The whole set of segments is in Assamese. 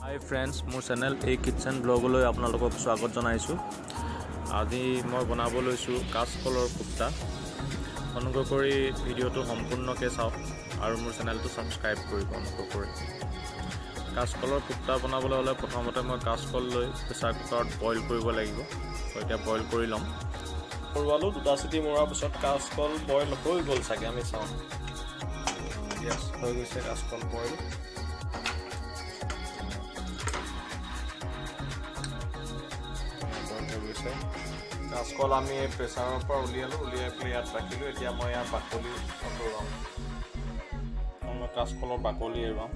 हाय फ्रेंड्स मोर चैनल ए किचन ब्लॉगলৈ আপোনালোকক স্বাগত জনাইছো। আজি মই বনাব লৈছো কাছ কলৰ কোফতা। অনুগ্ৰহ কৰি ভিডিওটো সম্পূৰ্ণকৈ চাওক আৰু মোৰ চেনেলটো সাবস্ক্ৰাইব কৰিব অনুগ্ৰহ কৰি। কাছ কলৰ কোফতা বনাবলৈ হলে প্ৰথমতে মই কাছ কল লৈ প্ৰেছাৰ কুকাৰত বইল কৰিব লাগিব। তো এতিয়া বইল কৰি লম। কৰৱালো দুটা চিটি মৰাৰ পিছত কাছ কল বইল হৈ গল চাগে আমি চাও। यस হৈ গৈছে কাছ কল বইল। কাছকল আমি প্ৰেছাৰৰ পৰা উলিয়ালো, উলিয়াই পেলাই ইয়াত ৰাখিলো। এতিয়া মই ইয়াৰ বাকলি আঁতৰাম। মই কাছকলৰ বাকলি এৰুৱাম।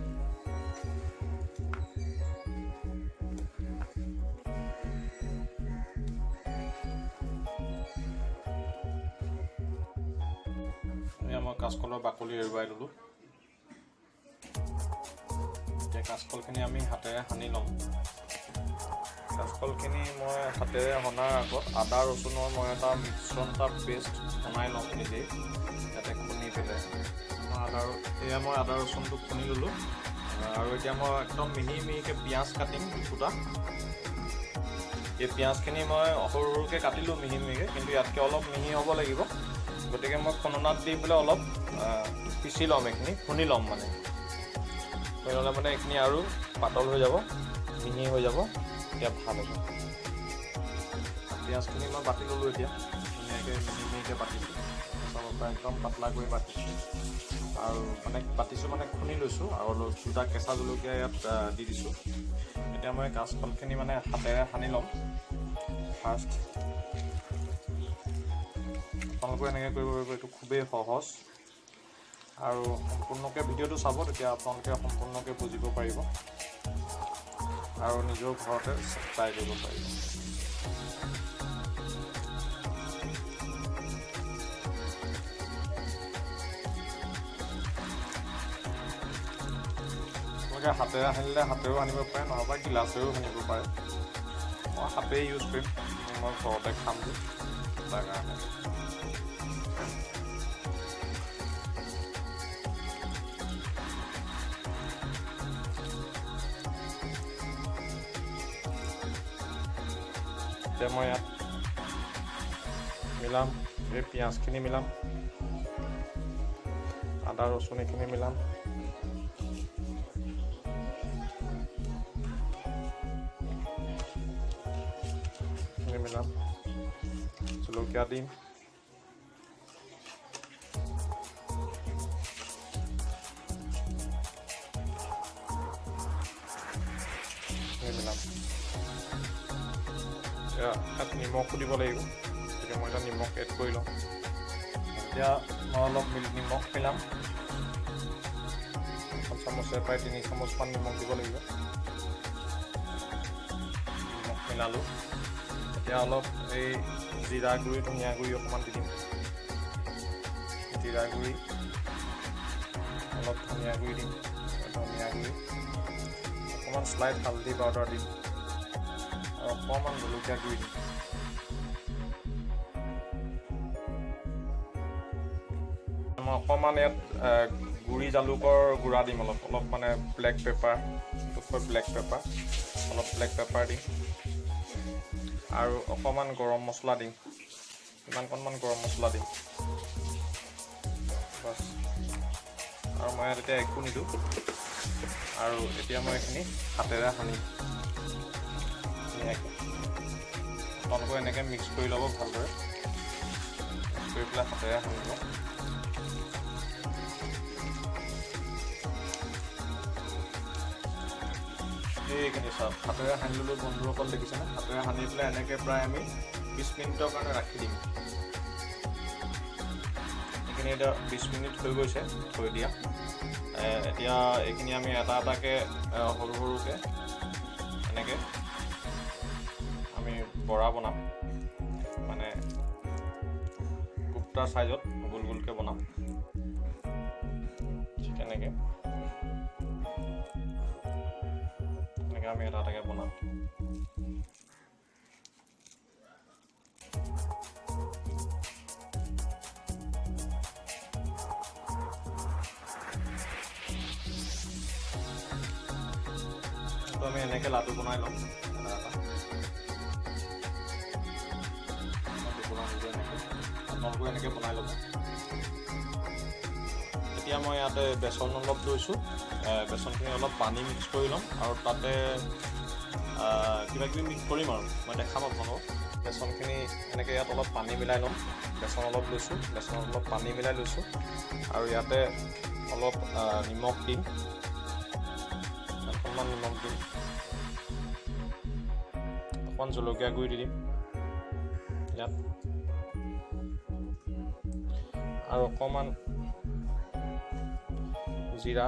মই কাছকলৰ বাকলি এৰুৱাই ললো। এতিয়া কাছকলখিনি আমি হাতেৰে সানি লম। কাছকলখিনি মই হাতেৰে সনাৰ আগত আদা ৰচুনৰ মই এটা মিশ্ৰণ এটা পেষ্ট বনাই লওঁ নিজেই যাতে খুন্দি পেলাই। মই আদা ৰচুনটো খুন্দি ল'লোঁ আৰু এতিয়া মই একদম মিহি মিহিকৈ পিঁয়াজ কাটিম দুটা। এই পিঁয়াজখিনি মই সৰু সৰুকৈ কাটিলোঁ মিহি মিহিকৈ, কিন্তু ইয়াতকৈ অলপ মিহি হ'ব লাগিব। গতিকে মই খুন্দনাত দি পেলাই অলপ পিচি ল'ম, এইখিনি খুন্দি ল'ম মানে। খুন্দি ল'লে মানে এইখিনি আৰু পাতল হৈ যাব, মিহি হৈ যাব, এতিয়া ভাল হ'ব। পিঁয়াজখিনি মই বাতি ল'লোঁ। এতিয়া ধুনীয়াকৈ মিহি মিহিকৈ বাতিছোঁ, চাবৰ পৰা একদম পাতলা কৰি বাতিছোঁ আৰু মানে বাতিছোঁ মানে খুন্দি লৈছোঁ আৰু দুটা কেঁচা জলকীয়া ইয়াত দি দিছোঁ। এতিয়া মই কাছকলখিনি মানে হাতেৰে সানি ল'ম ফাৰ্ষ্ট। আপোনালোকে এনেকৈ কৰিব পাৰিব, এইটো খুবেই সহজ আৰু সম্পূৰ্ণকৈ ভিডিঅ'টো চাব, তেতিয়া আপোনালোকে সম্পূৰ্ণকৈ বুজিব পাৰিব আৰু নিজৰ ঘৰতে ট্ৰাই কৰিব পাৰিব। আপোনালোকে হাতেৰে সানিলে হাতেৰেও সানিব পাৰে, নহ'বা গিলাচেৰেও সানিব পাৰে। মই হাতেই ইউজ কৰিম, মই ঘৰতে খাম তাৰ কাৰণে। এতিয়া মই ইয়াত মিলাম, এই পিঁয়াজখিনি মিলাম, আদা ৰচুন এইখিনি মিলাম, মিলাম, জলকীয়া দিম, মিলাম। তাত নিমখো দিব লাগিব, গতিকে মই এতিয়া নিমখ এড কৰি লওঁ। এতিয়া মই অলপ নিমখ মিলাম, এখন চামুচে প্ৰায় 3 চামুচমান নিমখ দিব লাগিব। নিমখ মিলালোঁ। এতিয়া অলপ এই জিৰা গুড়ি, ধনিয়া গুড়ি অকণমান দি দিম। জিৰা গুড়ি, অলপ ধনিয়া গুড়ি দিম, ধনিয়া গুড়ি অকণমান শ্লাইট হালধি পাউডাৰ দিম আৰু অকণমান জলকীয়া গুড়ি দিম। মই অকণমান ইয়াত গুড়ি জালুকৰ গুড়া দিম, অলপ মানে ব্লেক পেপাৰ, ব্লেক পেপাৰ, অলপ ব্লেক পেপাৰ দিম আৰু অকণমান গৰম মছলা দিম, কিমানকণমান গৰম মছলা দিম বাছ। আৰু মই ইয়াত এতিয়া একো নিদিওঁ আৰু এতিয়া মই এইখিনি হাতেৰে সানিম ধুনীয়াকৈ। আপোনালোকে এনেকৈ মিক্স কৰি ল'ব ভালদৰে, মিক্স কৰি পেলাই হাতেৰে সানিব। এইখিনি চাওক, হাতেৰে সানি ল'লোঁ বন্ধুসকল, দেখিছেনে? হাতেৰে সানি পেলাই এনেকৈ প্ৰায় আমি 20 মিনিটৰ কাৰণে ৰাখি দিম। এইখিনি এতিয়া 20 মিনিট হৈ গৈছে থৈ দিয়া। এতিয়া এইখিনি আমি এটা এটাকৈ সৰু সৰুকৈ এনেকৈ আমি বৰা বনাম, মানে কোফতা চাইজত গোল গোলকৈ বনাম। ঠিক এনেকৈ আমি এটা এটাকৈ বনাম। আমি এনেকৈ লাডু বনাই ল'ম আপোনালোকে এনেকৈ বনাই ল'ব এতিয়া মই ইয়াতে বেচন অলপ লৈছোঁ বেচনখিনি অলপ পানী মিক্স কৰি ল'ম আৰু তাতে কিবা কিবি মিক্স কৰিম আৰু মই দেখাম আপোনালোকক বেচনখিনি এনেকৈ ইয়াত অলপ পানী মিলাই ল'ম বেচন অলপ লৈছোঁ বেচন অলপ পানী মিলাই লৈছোঁ আৰু ইয়াতে অলপ নিমখ দিম অকণমান নিমখ দিম অকণমান জলকীয়া গুড়ি দি দিম ইয়াত আৰু অকণমান জিৰা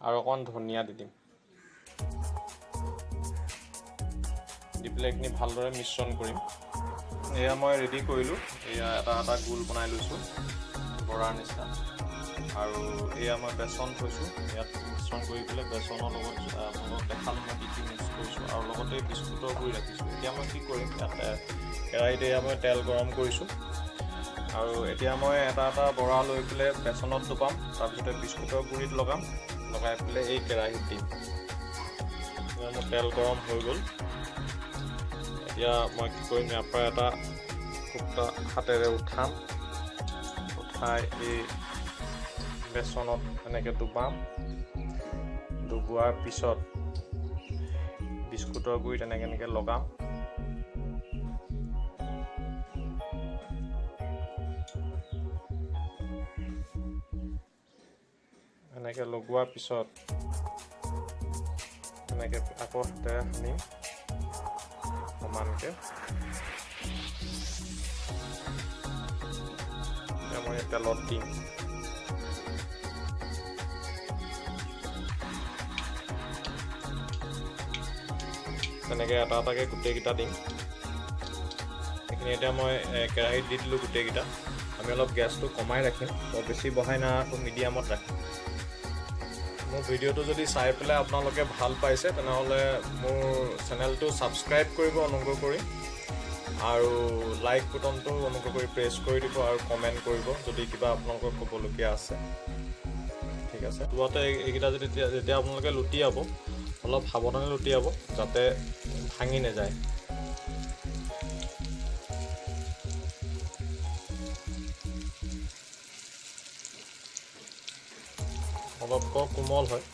আৰু অকণমান ধনিয়া দি দিম দি পেলাই এইখিনি ভালদৰে মিশ্ৰণ কৰিম এয়া মই ৰেডি কৰিলোঁ এয়া এটা গোল বনাই লৈছোঁ বৰাৰ নিচিনা আৰু এয়া মই বেচন থৈছোঁ ইয়াত মিশ্ৰণ কৰি পেলাই বেচনৰ লগত আপোনালোকক দেখালোঁ মই কি মিক্স কৰিছোঁ আৰু লগতে বিস্কুটৰ গুড়ি ৰাখিছোঁ এতিয়া মই কি কৰিম ইয়াত কেৰাহীত এয়া মই তেল গৰম কৰিছোঁ আৰু এতিয়া মই এটা বৰা লৈ পেলাই বেচনত ডুবাম তাৰপিছতে বিস্কুটৰ গুড়িত লগাই পেলাই এই কেৰাহীত দিম মোৰ তেল গৰম হৈ গ'ল এতিয়া মই কি কৰিম ইয়াৰ পৰা এটা কোফটা হাতেৰে উঠাই এই বেচনত এনেকৈ ডুবাম ডুবোৱাৰ পিছত বিস্কুটৰ গুড়িত এনেকৈ লগাম এনেকৈ লগোৱাৰ পিছত এনেকৈ আকৌ হাতেৰে সানিম সমানকৈ মই তেলত দিম তেনেকৈ এটাকৈ গোটেইকেইটা দিম এইখিনি এতিয়া মই কেৰাহীত দি দিলোঁ গোটেইকেইটা আমি অলপ গেছটো কমাই ৰাখিম বৰ বেছি বঢ়াই নাৰাখোঁ মিডিয়ামত ৰাখিম মোৰ ভিডিঅ'টো যদি চাই পেলাই আপোনালোকে ভাল পাইছে তেনেহ'লে মোৰ চেনেলটো ছাবস্ক্ৰাইব কৰিব অনুগ্ৰহ কৰি আৰু লাইক বুটনটো অনুগ্ৰহ কৰি প্ৰেছ কৰি দিব আৰু কমেণ্ট কৰিব যদি কিবা আপোনালোকৰ ক'বলগীয়া আছে ঠিক আছে লগতে এইকেইটা যেতিয়া আপোনালোকে লুটিয়াব অলপ সাৱধানে লুটিয়াব যাতে ভাঙি নাযায় অলপ কোমল হয়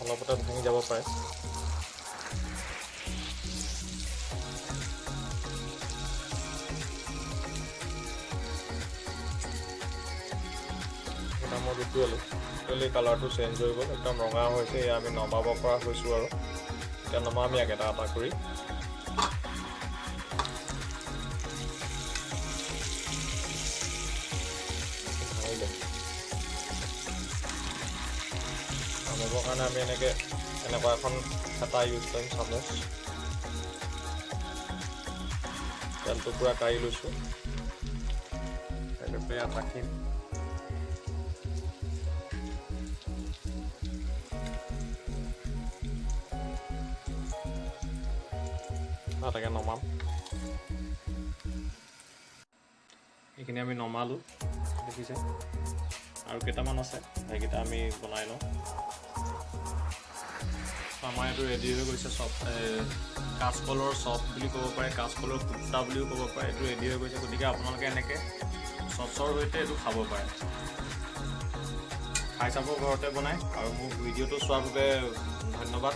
অলপতে ভাঙি যাব পাৰে এটা মই জুপিয়ালোঁ কালাৰটো চেঞ্জ হৈ গ'ল একদম ৰঙা হৈছে এয়া আমি নমাব পৰা হৈছোঁ আৰু এতিয়া নমাম ইয়াক এটা কৰি নামাবৰ কাৰণে আমি এনেকুৱা এখন হেতা ইউজ কৰিম চামুচ তেলটো পূৰা কাঢ়ি লৈছোঁ ইয়াত ৰাখিম তাকে নমাম এইখিনি আমি নমালোঁ দেখিছে আৰু কেইটামান আছে সেইকেইটা আমি বনাই লওঁ আমাৰ এইটো ৰেডি হৈ গৈছে চব কাচকলৰ চপ বুলি ক'ব পাৰে কাচকলৰ কোফটা বুলিও ক'ব পাৰে এইটো ৰেডি হৈ গৈছে গতিকে আপোনালোকে এনেকৈ চচৰ সৈতে এইটো খাব পাৰে খাই চাব ঘৰতে বনাই আৰু মোৰ ভিডিঅ'টো চোৱাৰ বাবে ধন্যবাদ